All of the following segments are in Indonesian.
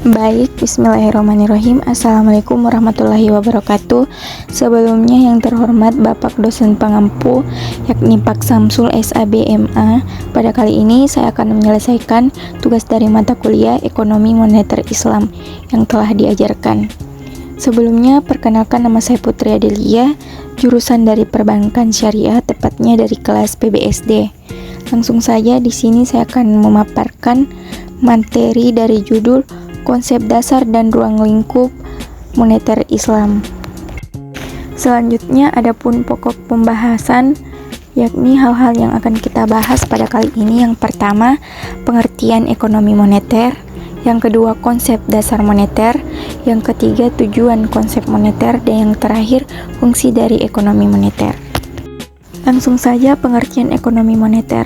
Baik, bismillahirrahmanirrahim. Assalamualaikum warahmatullahi wabarakatuh. Sebelumnya yang terhormat Bapak dosen pengampu, yakni Pak Samsul SABMA. Pada kali ini saya akan menyelesaikan tugas dari mata kuliah Ekonomi Moneter Islam yang telah diajarkan. Sebelumnya, perkenalkan, nama saya Putri Adelia, jurusan dari Perbankan Syariah, tepatnya dari kelas PBSD. Langsung saja di sini saya akan memaparkan materi dari judul Konsep Dasar dan Ruang Lingkup Moneter Islam. Selanjutnya adapun pokok pembahasan, yakni hal-hal yang akan kita bahas pada kali ini. Yang pertama, pengertian ekonomi moneter. Yang kedua, konsep dasar moneter. Yang ketiga, tujuan konsep moneter. Dan yang terakhir, fungsi dari ekonomi moneter. Langsung saja pengertian ekonomi moneter.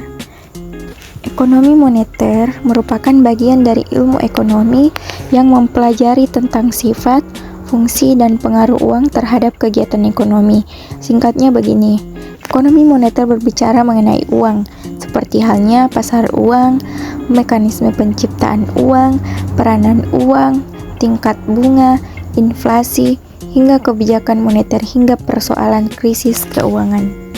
Ekonomi moneter merupakan bagian dari ilmu ekonomi yang mempelajari tentang sifat, fungsi, dan pengaruh uang terhadap kegiatan ekonomi. Singkatnya begini, ekonomi moneter berbicara mengenai uang, seperti halnya pasar uang, mekanisme penciptaan uang, peranan uang, tingkat bunga, inflasi, hingga kebijakan moneter hingga persoalan krisis keuangan.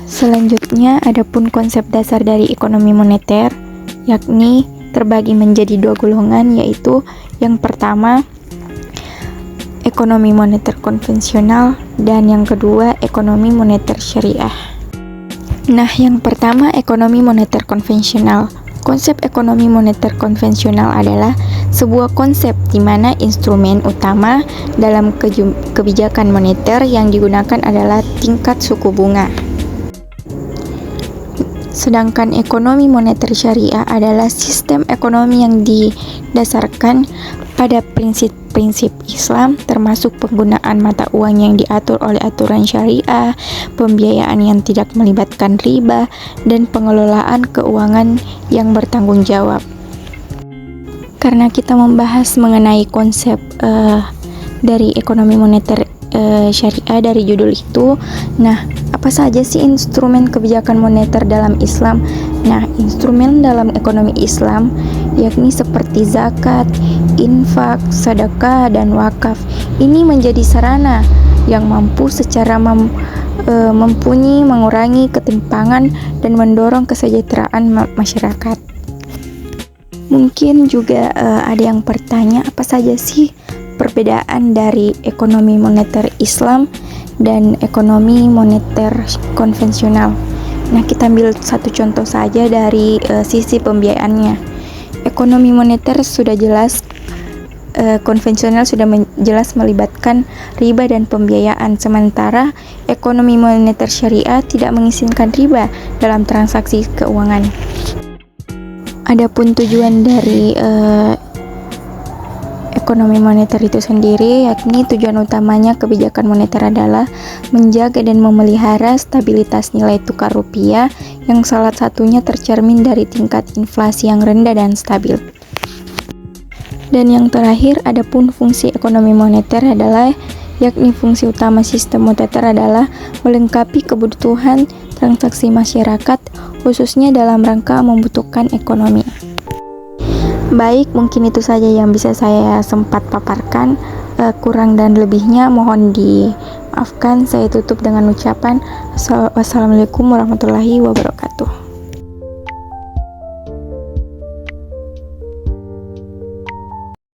Selanjutnya, adapun konsep dasar dari ekonomi moneter, yakni terbagi menjadi dua golongan, yaitu yang pertama, ekonomi moneter konvensional, dan yang kedua, ekonomi moneter syariah. Nah, yang pertama, ekonomi moneter konvensional. Konsep ekonomi moneter konvensional adalah sebuah konsep di mana instrumen utama dalam kebijakan moneter yang digunakan adalah tingkat suku bunga. Sedangkan ekonomi moneter syariah adalah sistem ekonomi yang didasarkan pada prinsip-prinsip Islam, termasuk penggunaan mata uang yang diatur oleh aturan syariah, pembiayaan yang tidak melibatkan riba, dan pengelolaan keuangan yang bertanggung jawab. Karena kita membahas mengenai konsep dari ekonomi moneter syariah dari judul itu, nah, apa saja sih instrumen kebijakan moneter dalam Islam? Nah, instrumen dalam ekonomi Islam yakni seperti zakat, infak, sedekah, dan wakaf. Ini menjadi sarana yang mampu secara mempunyai mengurangi ketimpangan dan mendorong kesejahteraan masyarakat. Mungkin juga ada yang bertanya, apa saja sih perbedaan dari ekonomi moneter Islam dan ekonomi moneter konvensional? Nah, kita ambil satu contoh saja dari sisi pembiayaannya. Ekonomi moneter sudah jelas, konvensional sudah jelas melibatkan riba dan pembiayaan, sementara ekonomi moneter syariah tidak mengizinkan riba dalam transaksi keuangan. Adapun tujuan dari ekonomi moneter itu sendiri, yakni tujuan utamanya kebijakan moneter adalah menjaga dan memelihara stabilitas nilai tukar rupiah yang salah satunya tercermin dari tingkat inflasi yang rendah dan stabil. Dan yang terakhir, adapun fungsi ekonomi moneter adalah, yakni fungsi utama sistem moneter adalah melengkapi kebutuhan transaksi masyarakat, khususnya dalam rangka membutuhkan ekonomi. Baik, mungkin itu saja yang bisa saya sempat paparkan. Kurang dan lebihnya mohon dimaafkan. Saya tutup dengan ucapan wassalamualaikum warahmatullahi wabarakatuh.